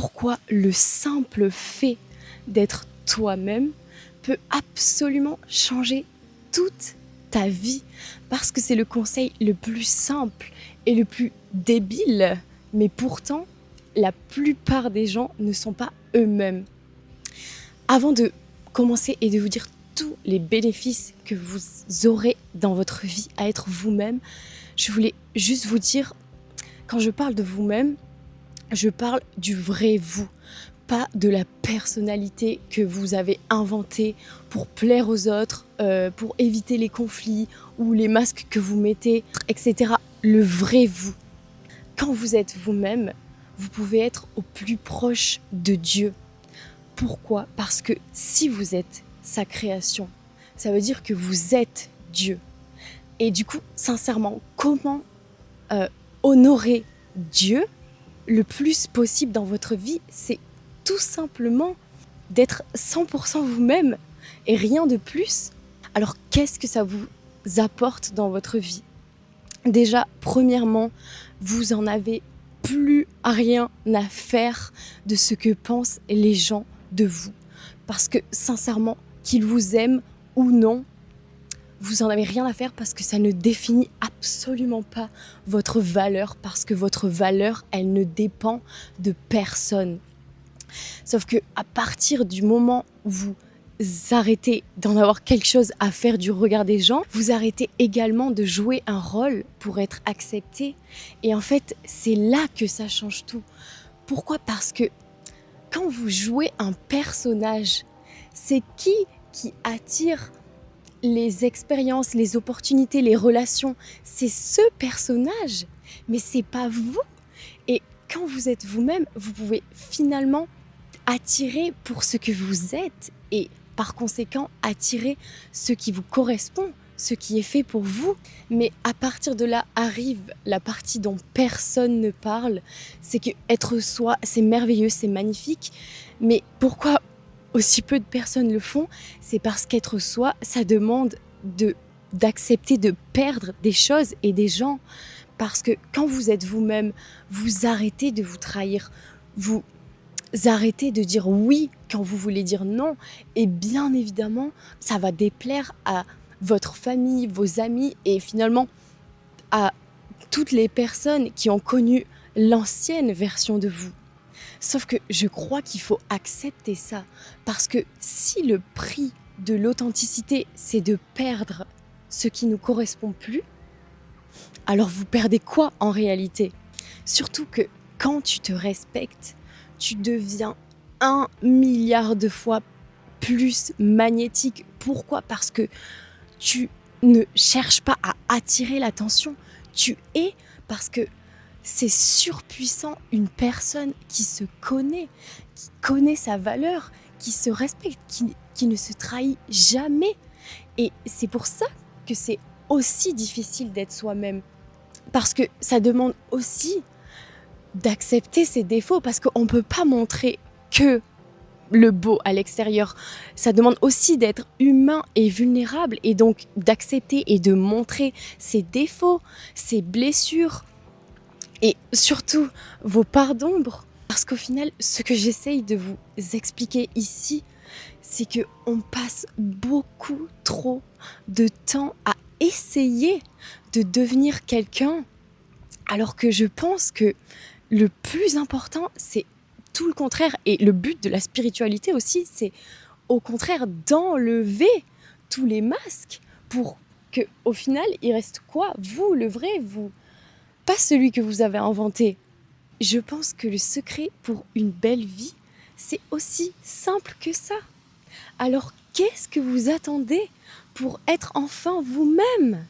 pourquoi le simple fait d'être toi-même peut absolument changer toute ta vie. Parce que c'est le conseil le plus simple et le plus débile, mais pourtant, la plupart des gens ne sont pas eux-mêmes. Avant de commencer et de vous dire tous les bénéfices que vous aurez dans votre vie à être vous-même, je voulais juste vous dire, quand je parle de vous-même, je parle du vrai vous, pas de la personnalité que vous avez inventée pour plaire aux autres, pour éviter les conflits ou les masques que vous mettez, etc. Le vrai vous. Quand vous êtes vous-même, vous pouvez être au plus proche de Dieu. Pourquoi ? Parce que si vous êtes sa création, ça veut dire que vous êtes Dieu. Et du coup, sincèrement, comment honorer Dieu le plus possible dans votre vie, c'est tout simplement d'être 100% vous-même et rien de plus. Alors, qu'est-ce que ça vous apporte dans votre vie ? Déjà, premièrement, vous en avez plus à rien à faire de ce que pensent les gens de vous. Parce que sincèrement, qu'ils vous aiment ou non, vous en avez rien à faire parce que ça ne définit absolument pas votre valeur, parce que votre valeur, elle ne dépend de personne. Sauf que à partir du moment où vous arrêtez d'en avoir quelque chose à faire du regard des gens, vous arrêtez également de jouer un rôle pour être accepté. Et en fait, c'est là que ça change tout. Pourquoi ? Parce que quand vous jouez un personnage, c'est qui attire les expériences, les opportunités, les relations, c'est ce personnage, mais c'est pas vous. Et quand vous êtes vous-même, vous pouvez finalement attirer pour ce que vous êtes et par conséquent attirer ce qui vous correspond, ce qui est fait pour vous. Mais à partir de là arrive la partie dont personne ne parle, c'est que être soi, c'est merveilleux, c'est magnifique, mais pourquoi aussi peu de personnes le font, c'est parce qu'être soi, ça demande d'accepter de perdre des choses et des gens. Parce que quand vous êtes vous-même, vous arrêtez de vous trahir, vous arrêtez de dire oui quand vous voulez dire non. Et bien évidemment, ça va déplaire à votre famille, vos amis et finalement à toutes les personnes qui ont connu l'ancienne version de vous. Sauf que je crois qu'il faut accepter ça, parce que si le prix de l'authenticité, c'est de perdre ce qui ne nous correspond plus, alors vous perdez quoi en réalité ? Surtout que quand tu te respectes, tu deviens 1 milliard de fois plus magnétique. Pourquoi ? Parce que tu ne cherches pas à attirer l'attention, tu es, parce que c'est surpuissant, une personne qui se connaît, qui connaît sa valeur, qui se respecte, qui ne se trahit jamais. Et c'est pour ça que c'est aussi difficile d'être soi-même. Parce que ça demande aussi d'accepter ses défauts, parce qu'on ne peut pas montrer que le beau à l'extérieur. Ça demande aussi d'être humain et vulnérable, et donc d'accepter et de montrer ses défauts, ses blessures, et surtout vos parts d'ombre. Parce qu'au final, ce que j'essaye de vous expliquer ici, c'est qu'on passe beaucoup trop de temps à essayer de devenir quelqu'un, alors que je pense que le plus important, c'est tout le contraire. Et le but de la spiritualité aussi, c'est au contraire d'enlever tous les masques pour qu'au final, il reste quoi ? Vous, le vrai vous. Pas celui que vous avez inventé. Je pense que le secret pour une belle vie, c'est aussi simple que ça. Alors qu'est-ce que vous attendez pour être enfin vous-même ?